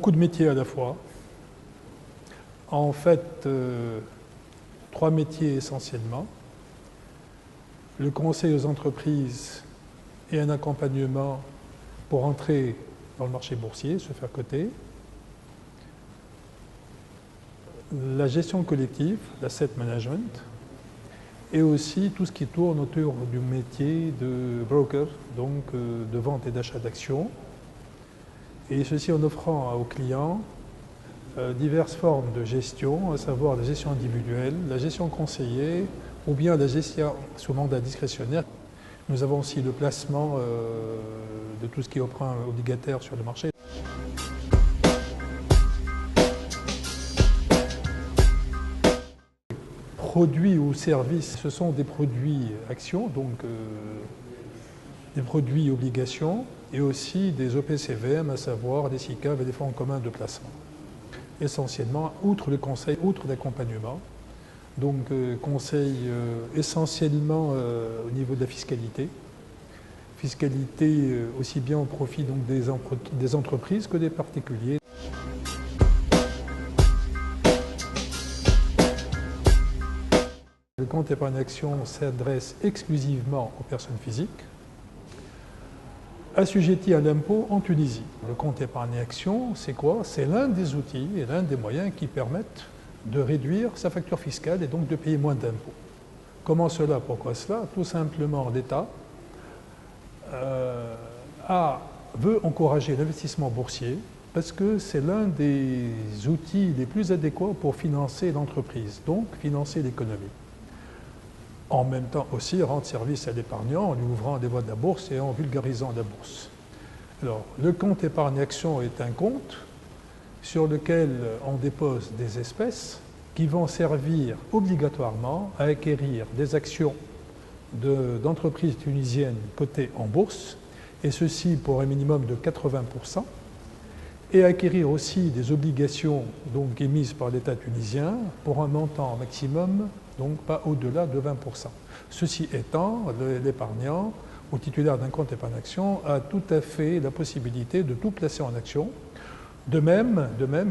beaucoup de métiers à la fois. En fait, 3 métiers essentiellement. Le conseil aux entreprises et un accompagnement pour entrer dans le marché boursier, se faire coter. La gestion collective, l'asset management, et aussi tout ce qui tourne autour du métier de broker, donc de vente et d'achat d'actions. Et ceci en offrant aux clients diverses formes de gestion, à savoir la gestion individuelle, la gestion conseillée ou bien la gestion sous mandat discrétionnaire. Nous avons aussi le placement de tout ce qui est emprunt obligataire sur le marché. Produits ou services, ce sont des produits actions, donc des produits obligations, et aussi des OPCVM, à savoir des SICAV et des fonds communs de placement. Essentiellement, outre le conseil, outre l'accompagnement, donc conseil essentiellement au niveau de la fiscalité. Fiscalité aussi bien au profit donc, des entreprises que des particuliers. Le compte épargne action s'adresse exclusivement aux personnes physiques, assujetties à l'impôt en Tunisie. Le compte épargne action, c'est quoi? C'est l'un des outils et l'un des moyens qui permettent de réduire sa facture fiscale et donc de payer moins d'impôts. Comment cela? Pourquoi cela? Tout simplement, l'État veut encourager l'investissement boursier parce que c'est l'un des outils les plus adéquats pour financer l'entreprise, donc financer l'économie. En même temps aussi rendre service à l'épargnant en lui ouvrant des voies de la bourse et en vulgarisant la bourse. Alors, le compte épargne action est un compte sur lequel on dépose des espèces qui vont servir obligatoirement à acquérir des actions d'entreprises tunisiennes cotées en bourse, et ceci pour un minimum de 80%, et acquérir aussi des obligations donc émises par l'État tunisien pour un montant maximum, donc pas au-delà de 20%. Ceci étant, l'épargnant ou titulaire d'un compte épargne action a tout à fait la possibilité de tout placer en actions, de même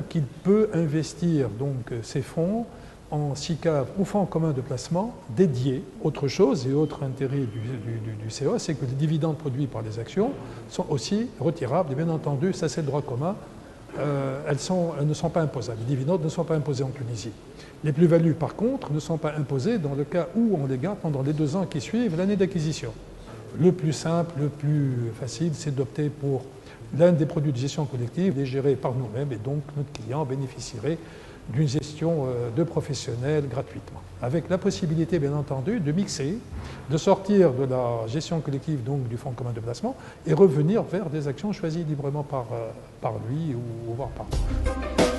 qu'il peut investir donc ses fonds en SICAV ou fonds commun de placement dédiés. Autre chose et autre intérêt du CEA, c'est que les dividendes produits par les actions sont aussi retirables. Et bien entendu, ça c'est le droit commun, elles ne sont pas imposables. Les dividendes ne sont pas imposés en Tunisie. Les plus-values, par contre, ne sont pas imposées dans le cas où on les garde pendant les 2 ans qui suivent l'année d'acquisition. Le plus simple, le plus facile, c'est d'opter pour l'un des produits de gestion collective est géré par nous-mêmes et donc notre client bénéficierait d'une gestion de professionnels gratuitement. Avec la possibilité, bien entendu, de mixer, de sortir de la gestion collective, donc du fonds commun de placement, et revenir vers des actions choisies librement par lui ou voire par nous.